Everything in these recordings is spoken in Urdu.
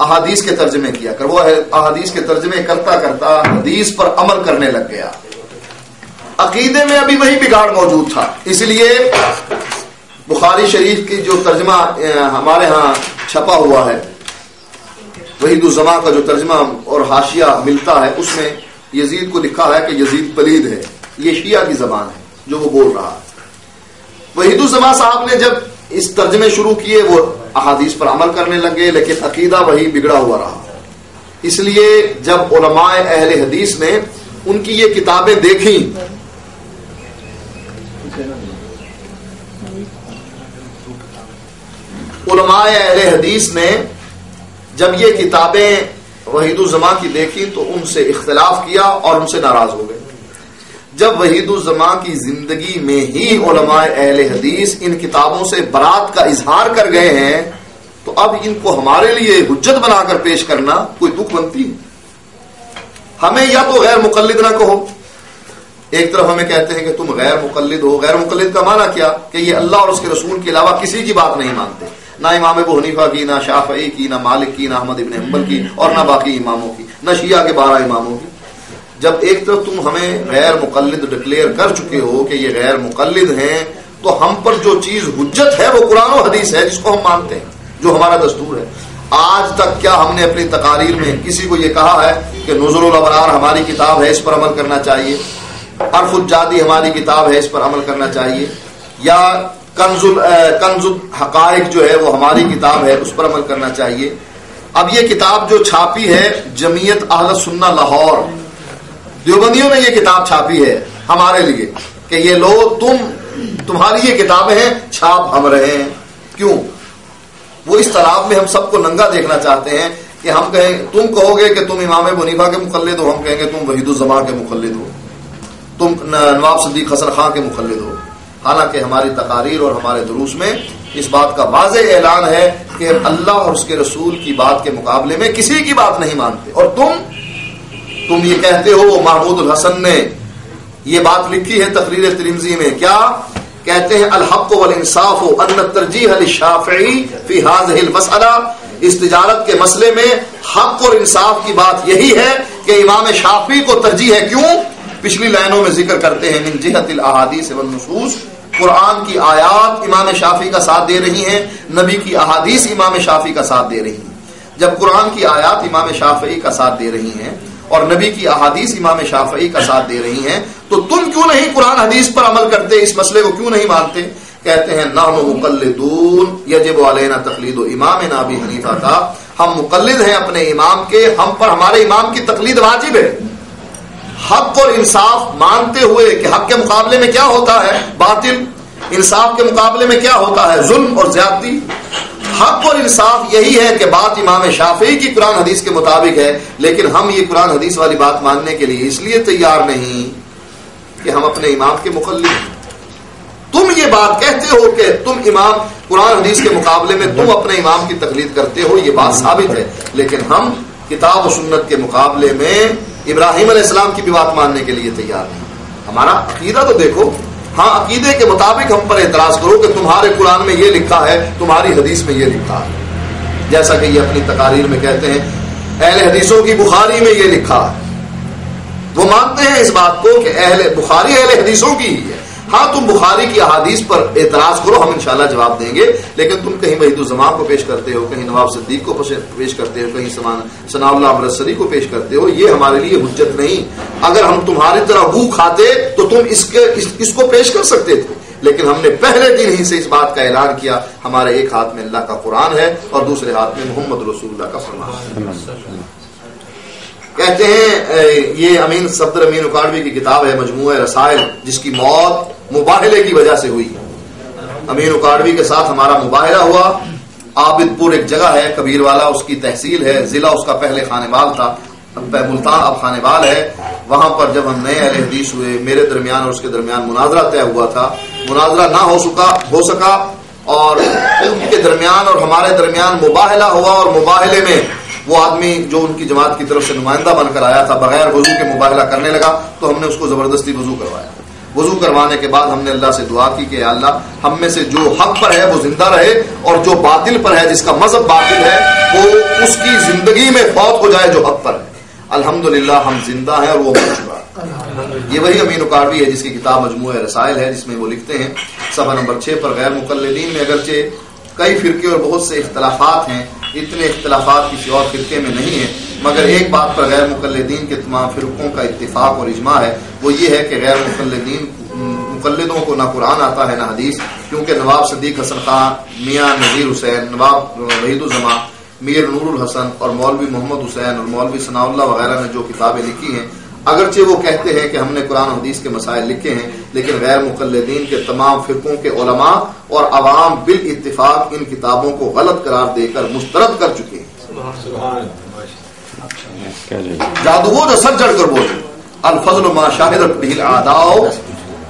احادیث کے ترجمے کیا کر. وہ احادیث کے ترجمے کرتا کرتا حدیث پر عمل کرنے لگ گیا. عقیدے میں ابھی وہی بگاڑ موجود تھا. اس لیے بخاری شریف کی جو ترجمہ ہمارے ہاں چھپا ہوا ہے، وحید الزماں کا جو ترجمہ اور حاشیہ ملتا ہے، اس میں یزید کو لکھا ہے کہ یزید پلید ہے. یہ شیعہ کی زبان ہے جو وہ بول رہا ہے. وحید الزماں صاحب نے جب اس ترجمے شروع کیے وہ احادیث پر عمل کرنے لگے، لیکن عقیدہ وہی بگڑا ہوا رہا. اس لیے جب علماء اہل حدیث نے ان کی یہ کتابیں دیکھیں، علماء اہل حدیث نے جب یہ کتابیں وحید الزماں کی دیکھی تو ان سے اختلاف کیا اور ان سے ناراض ہو گئے. جب وحید الزماں کی زندگی میں ہی علماء اہل حدیث ان کتابوں سے برات کا اظہار کر گئے ہیں تو اب ان کو ہمارے لیے حجت بنا کر پیش کرنا کوئی دکھ بنتی ہے. ہمیں یا تو غیر مقلد نہ کہو. ایک طرف ہمیں کہتے ہیں کہ تم غیر مقلد ہو. غیر مقلد کا معنی کیا؟ کہ یہ اللہ اور اس کے رسول کے علاوہ کسی کی بات نہیں مانتے، نہ امام ابو حنیفہ کی، نہ شافعی کی، نہ مالک کی، نہ احمد ابن حنبل کی، اور نہ باقی اماموں کی، نہ شیعہ کے 12 اماموں کی. جب ایک طرف تم ہمیں غیر مقلد ڈکلیئر کر چکے ہو کہ یہ غیر مقلد ہیں، تو ہم پر جو چیز حجت ہے وہ قرآن و حدیث ہے جس کو ہم مانتے ہیں، جو ہمارا دستور ہے. آج تک کیا ہم نے اپنی تقاریر میں کسی کو یہ کہا ہے کہ نزل الابرار ہماری کتاب ہے، اس پر عمل کرنا چاہیے، عرف الجادی ہماری کتاب ہے، اس پر عمل کرنا چاہیے، یا کنز الحقائق جو ہے وہ ہماری کتاب ہے، اس پر عمل کرنا چاہیے؟ اب یہ کتاب جو چھاپی ہے جمعیت اہل سنہ لاہور، دیوبندیوں نے یہ کتاب چھاپی ہے ہمارے لیے کہ یہ لو تمہاری یہ کتابیں ہیں، چھاپ ہم رہے ہیں. کیوں؟ وہ اس طرح میں ہم سب کو ننگا دیکھنا چاہتے ہیں کہ ہم کہیں، تم کہو گے کہ تم امام ابو حنیفہ کے مقلد ہو، ہم کہیں گے تم وحید الزماں کے مقلد ہو، تم نواب صدیق حسن خان کے مقلد ہو. حالانکہ ہماری تقاریر اور ہمارے دروس میں اس بات کا واضح اعلان ہے کہ اللہ اور اس کے رسول کی بات کے مقابلے میں کسی کی بات نہیں مانتے. اور تم یہ کہتے ہو. محمود الحسن نے یہ بات لکھی ہے تقریر ترمذی میں، کیا کہتے ہیں؟ الحق والانصاف ان الترجیح للشافعی فی هذه المسألہ. اس تجارت کے مسئلے میں حق اور انصاف کی بات یہی ہے کہ امام شافعی کو ترجیح ہے. کیوں؟ پچھلی لائنوں میں ذکر کرتے ہیں من جہت الاحادیث والنصوص. قرآن کی آیات امام شافعی کا ساتھ دے رہی ہیں، نبی کی احادیث امام شافعی کا ساتھ دے رہی ہیں. جب قرآن کی آیات امام شافعی کا ساتھ دے رہی ہیں اور نبی کی احادیث امام شافعی کا ساتھ دے رہی ہیں، تو تم کیوں نہیں قرآن حدیث پر عمل کرتے؟ اس مسئلے کو کیوں نہیں مانتے؟ کہتے ہیں نحن مقلدون یجب علینا تقلید امامنا ابی حنیفہ کا. ہم مقلد ہیں اپنے امام کے، ہم پر ہمارے امام کی تقلید واجب ہے. حق اور انصاف مانتے ہوئے کہ حق کے مقابلے میں کیا ہوتا ہے؟ باطل. انصاف کے مقابلے میں کیا ہوتا ہے؟ ظلم اور زیادتی. حق اور انصاف یہی ہے کہ بات امام شافعی کی قرآن حدیث کے مطابق ہے، لیکن ہم یہ قرآن حدیث والی بات ماننے کے لیے اس لیے تیار نہیں کہ ہم اپنے امام کے مقلد ہیں. تم یہ بات کہتے ہو کہ تم امام قرآن حدیث کے مقابلے میں تم اپنے امام کی تقلید کرتے ہو، یہ بات ثابت ہے، لیکن ہم کتاب و سنت کے مقابلے میں ابراہیم علیہ السلام کی بھی بات ماننے کے لیے تیار نہیں. ہمارا عقیدہ تو دیکھو. ہاں عقیدے کے مطابق ہم پر اعتراض کرو کہ تمہارے قرآن میں یہ لکھا ہے، تمہاری حدیث میں یہ لکھا ہے. جیسا کہ یہ اپنی تقاریر میں کہتے ہیں اہل حدیثوں کی بخاری میں یہ لکھا ہے. وہ مانتے ہیں اس بات کو کہ بخاری اہل حدیثوں کی ہی ہے. ہاں تم بخاری کی احادیث پر اعتراض کرو، ہم انشاءاللہ جواب دیں گے، لیکن تم کہیں وحید الزماں کو پیش کرتے ہو، کہیں نواب صدیق کو پیش کرتے ہو، کہیں ثناء اللہ امرتسری کو پیش کرتے ہو. یہ ہمارے لیے حجت نہیں. اگر ہم تمہاری طرح بو کھاتے تو تم اس کو پیش کر سکتے تھے، لیکن ہم نے پہلے دن ہی سے اس بات کا اعلان کیا ہمارے ایک ہاتھ میں اللہ کا قرآن ہے اور دوسرے ہاتھ میں محمد رسول اللہ کا فرمان ہے. کہتے ہیں یہ امین صفدر امین اکاڑوی کی کتاب ہے مجموعہ رسائل، جس کی موت مباہلے کی وجہ سے ہوئی. امین اکاڑوی کے ساتھ ہمارا مباہلہ ہوا. عابد پور ایک جگہ ہے کبیر والا، اس کی تحصیل ہے، ضلع اس کا پہلے خانے بال تھا، ملتان اب خانے بال ہے. وہاں پر جب ہم نئے اہل حدیث ہوئے، میرے درمیان اور اس کے درمیان مناظرہ طے ہوا تھا. مناظرہ نہ ہو سکا اور ان کے درمیان اور ہمارے درمیان مباہلہ ہوا، اور مباہلے میں وہ آدمی جو ان کی جماعت کی طرف سے نمائندہ بن کر آیا تھا بغیر وضو کے مباہلہ کرنے لگا، تو ہم نے اس کو زبردستی وضو کروایا. وضو کروانے کے بعد ہم نے اللہ سے دعا کی کہ اللہ ہم میں سے جو حق پر ہے وہ زندہ رہے اور جو باطل پر ہے، جس کا مذہب باطل ہے، وہ اس کی زندگی میں فوت ہو جائے جو حق پر ہے۔ الحمدللہ ہم زندہ ہیں اور وہ مر چکا ہے۔ یہ وہی امین کاروی ہے جس کی کتاب مجموعہ رسائل ہے، جس میں وہ لکھتے ہیں صفحہ نمبر 6 پر، غیر مقلدین میں اگرچہ کئی فرقے اور بہت سے اختلافات ہیں، اتنے اختلافات کسی اور فرقے میں نہیں ہیں، مگر ایک بات پر غیر مقلدین کے تمام فرقوں کا اتفاق اور اجماع ہے، وہ یہ ہے کہ غیر مقلدوں کو نہ قرآن آتا ہے نہ حدیث، کیونکہ نواب صدیق حسن خان، میاں نذیر حسین، نواب وحید الزماں، میر نور الحسن اور مولوی محمد حسین اور مولوی ثناء اللہ وغیرہ نے جو کتابیں لکھی ہیں، اگرچہ وہ کہتے ہیں کہ ہم نے قرآن و حدیث کے مسائل لکھے ہیں، لیکن غیر مقلدین کے تمام فرقوں کے علماء اور عوام بالاتفاق ان کتابوں کو غلط قرار دے کر مسترد کر چکے ہیں۔ جادو وہ جو سر چڑھ کر بولے، الفضل ما شاہدت بہ الاعداء،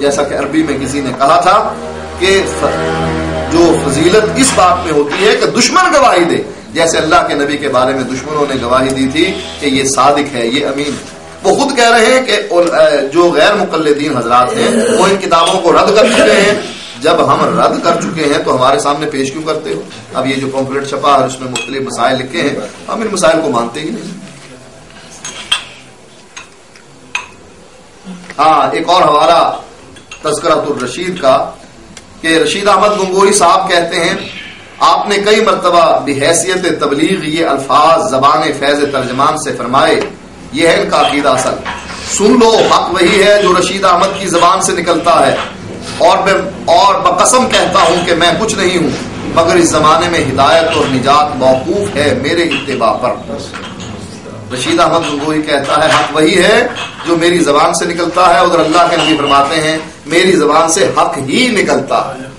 جیسا کہ عربی میں کسی نے کہا تھا کہ جو فضیلت اس بات میں ہوتی ہے کہ دشمن گواہی دے، جیسے اللہ کے نبی کے بارے میں دشمنوں نے گواہی دی تھی کہ یہ صادق ہے، یہ امین ہے۔ وہ خود کہہ رہے ہیں کہ جو غیر مقلدین حضرات ہیں وہ ان کتابوں کو رد کر چکے ہیں۔ جب ہم رد کر چکے ہیں تو ہمارے سامنے پیش کیوں کرتے ہو؟ اب یہ جو پمفلٹ چھپا ہے اس میں مختلف مسائل لکھے ہیں، ہم ان مسائل کو مانتے ہی نہیں۔ ہاں، ایک اور حوالہ تذکرۃ الرشید کا کہ رشید احمد گنگوہی صاحب کہتے ہیں آپ نے کئی مرتبہ بحیثیت تبلیغ یہ الفاظ زبان فیض ترجمان سے فرمائے، یہ ہے ان کا عقیدہ اصل، سن لو حق وہی ہے جو رشید احمد کی زبان سے نکلتا ہے، اور بقسم کہتا ہوں کہ میں کچھ نہیں ہوں مگر اس زمانے میں ہدایت اور نجات موقوف ہے میرے اتباع پر۔ رشید احمد گنگوہی کہتا ہے حق وہی ہے جو میری زبان سے نکلتا ہے، اور اللہ کے نبی فرماتے ہیں میری زبان سے حق ہی نکلتا ہے،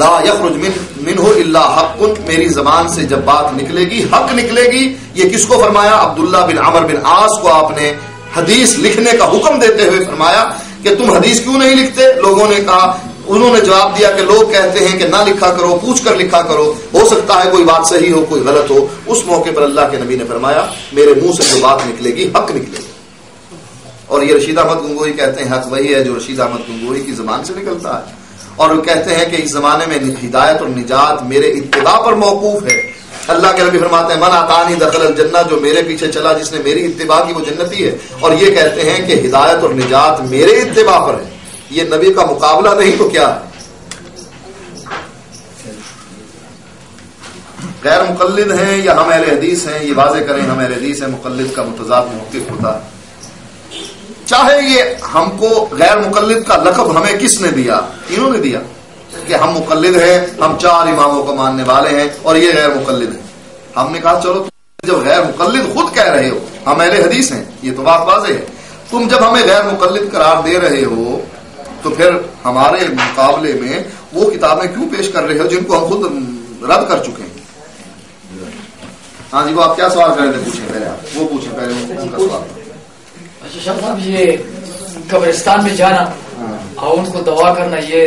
لا یخرج منہ الا حق، میری زبان سے جب بات نکلے گی حق نکلے گی۔ یہ کس کو فرمایا؟ عبداللہ بن عمر بن عاص کو آپ نے حدیث لکھنے کا حکم دیتے ہوئے فرمایا کہ تم حدیث کیوں نہیں لکھتے؟ لوگوں نے کہا، انہوں نے جواب دیا کہ لوگ کہتے ہیں کہ نہ لکھا کرو، پوچھ کر لکھا کرو، ہو سکتا ہے کوئی بات صحیح ہو کوئی غلط ہو۔ اس موقع پر اللہ کے نبی نے فرمایا میرے منہ سے جو بات نکلے گی حق نکلے گی۔ اور یہ رشید احمد گنگوہی کہتے ہیں حق وہی ہے جو رشید احمد گنگوہی کی زبان سے نکلتا ہے، اور وہ کہتے ہیں کہ اس زمانے میں ہدایت اور نجات میرے اتباع پر موقوف ہے۔ اللہ کے نبی فرماتے ہیں من اطاعنی دخل الجنہ، جو میرے پیچھے چلا جس نے میری اتباع کی وہ جنتی ہے، اور یہ کہتے ہیں کہ ہدایت اور نجات میرے اتباع پر ہے۔ یہ نبی کا مقابلہ نہیں تو کیا ہے؟ غیر مقلد ہیں یا ہم اہل حدیث ہیں؟ یہ واضح کریں، ہم اہل حدیث ہیں، مقلد کا متضاد محقق ہوتا ہے۔ چاہے یہ ہم کو غیر مقلد کا لقب ہمیں کس نے دیا؟ انہوں نے دیا کہ ہم مقلد ہیں، ہم 4 اماموں کو ماننے والے ہیں اور یہ غیر مقلد ہیں۔ ہم نے کہا چلو جب غیر مقلد خود کہہ رہے ہو ہم اہل حدیث ہیں، یہ تو بات واضح ہے، تم جب ہمیں غیر مقلد قرار دے رہے ہو تو پھر ہمارے مقابلے میں وہ کتابیں کیوں پیش کر رہے ہو جن کو ہم خود رد کر چکے ہیں؟ ہاں جی، وہ آپ کیا سوال کر رہے تھے؟ پوچھیں پہلے، آپ وہ پوچھیں پہلے ان کا سوال۔ اچھا شاہ صاحب، یہ قبرستان میں جانا اور ان کو دعا کرنا یہ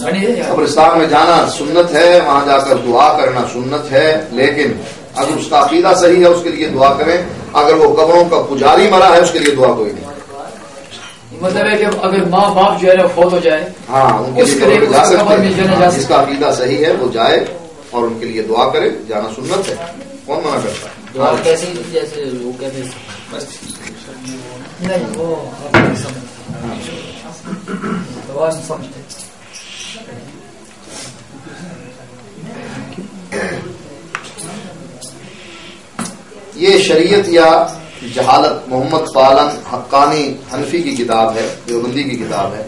منی ہے؟ قبرستان میں جانا سنت ہے، وہاں جا کر دعا کرنا سنت ہے، لیکن اگر اس کا عقیدہ صحیح ہے اس کے لیے دعا کریں، اگر وہ قبروں کا پجاری مرا ہے اس کے لیے دعا کوئی نہیں۔ مطلب ہے کہ اگر ماں باپ جو ہے نا فوت ہو جائے، ہاں ان کے لیے جا سکتے ہیں، جس کا عقیدہ صحیح ہے وہ جائے اور ان کے لیے دعا کرے، جانا سنت ہے، کون منع کرتا ہے؟ دعا کیسی؟ جیسے وہ کہتے ہیں نہیں، وہ دعا نہیں سمجھتے۔ یہ شریعت یا جہالت محمد پالن حقانی حنفی کی کتاب ہے، دیوبندی کی کتاب ہے۔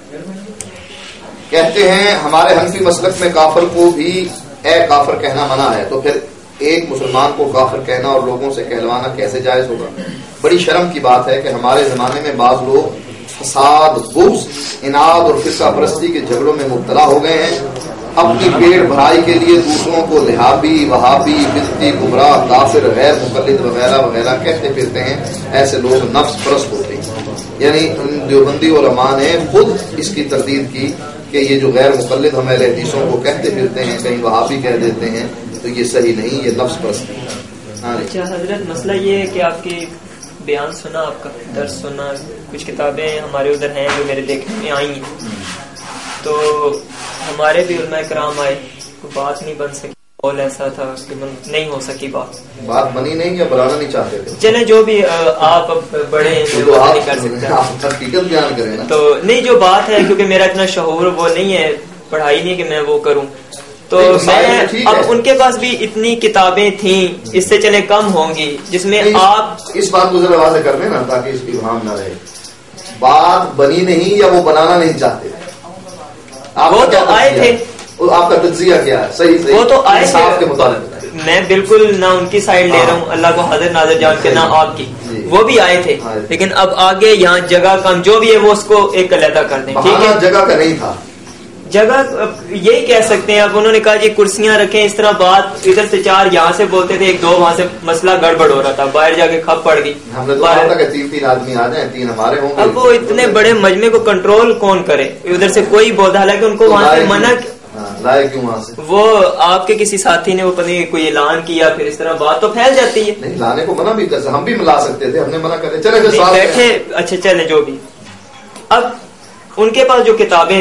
کہتے ہیں ہمارے حنفی مسلک میں کافر کو بھی اے کافر کہنا منع ہے، تو پھر ایک مسلمان کو کافر کہنا اور لوگوں سے کہلوانا کیسے جائز ہوگا؟ بڑی شرم کی بات ہے کہ ہمارے زمانے میں بعض لوگ فساد، بغض، اناد اور فرقہ پرستی کے جھگڑوں میں مبتلا ہو گئے ہیں، اپنی پیٹ بھرائی کے لیے دوسروں کو لہابی، وہابی، بدعتی، گمراہ، کافر، غیر مقلد وغیرہ وغیرہ کہتے پھرتے ہیں۔ ایسے لوگ نفس پرست ہوتے ہیں، یعنی دیوبندی علماء نے خود اس کی تردید کی کہ یہ جو غیر مقلد ہم اہل حدیثوں کو کہتے پھرتے ہیں، کہیں وہابی کہہ دیتے ہیں، تو یہ صحیح نہیں، یہ نفس پرستی ہے۔ اچھا حضرت، مسئلہ یہ ہے کہ آپ کی بیان سنا، آپ کا درس سنا، کچھ کتابیں ہمارے ادھر ہیں جو میرے دیکھنے میں آئی ہیں، تو ہمارے بھی علماء کرام آئے، کوئی بات نہیں بن سکی، قول ایسا تھا کہ نہیں ہو سکی بات بنی نہیں یا بنانا نہیں چاہتے تھے؟ چلیں جو بھی آپ بڑے ہیں نہیں کر سکتے، حقیقت بیان کریں نا. تو نہیں جو بات ہے، کیونکہ میرا اتنا شعور وہ نہیں ہے، پڑھائی نہیں کہ میں وہ کروں، تو میں اب ان کے پاس بھی اتنی کتابیں تھیں، اس سے چلے کم ہوں گی، جس میں آپ اس بات کو ذرا واضح کر دیں نا تاکہ اس کی ابہام نہ رہے. بات بنی نہیں یا وہ بنانا نہیں چاہتے؟ وہ تو آئے تھے، آپ کا تجزیہ کیا ہے؟ صحیح وہ تو آئے کے مطابق میں بالکل نہ ان کی سائڈ لے رہا ہوں، اللہ کو حاضر ناظر جان کے، نہ آپ کی، وہ بھی آئے تھے، لیکن اب آگے یہاں جگہ کم، جو بھی ہے وہ اس کو ایک علیحدہ کر دیں، ٹھیک ہے؟ جگہ کا نہیں تھا، جگہ یہی کہہ سکتے ہیں. اب انہوں نے کہا جی کرسیاں رکھیں، اس طرح بات ادھر سے 4 یہاں سے بولتے تھے، 1 2 وہاں سے، مسئلہ گڑبڑ ہو رہا تھا، باہر جا کے کھپ پڑ گئی. ہم نے تو کہا تھا کہ 3 آدمی آ جائیں، 3 ہمارے ہوں گے. اب وہ اتنے بڑے مجمع کو کنٹرول کون کرے؟ ادھر سے کوئی بولتا، حالانکہ ان کو وہاں سے منع، لائے کیوں وہاں سے؟ وہ آپ کے کسی ساتھی نے وہ پتہ نہیں کوئی اعلان کیا، پھر اس طرح بات تو پھیل جاتی ہے. نہیں لانے کو منع بھی کر سکتے، ہم بھی ملا سکتے تھے، ہم نے منع کرے. چلے بیٹھے، اچھا چلے جو بھی. اب ان کے پاس جو کتابیں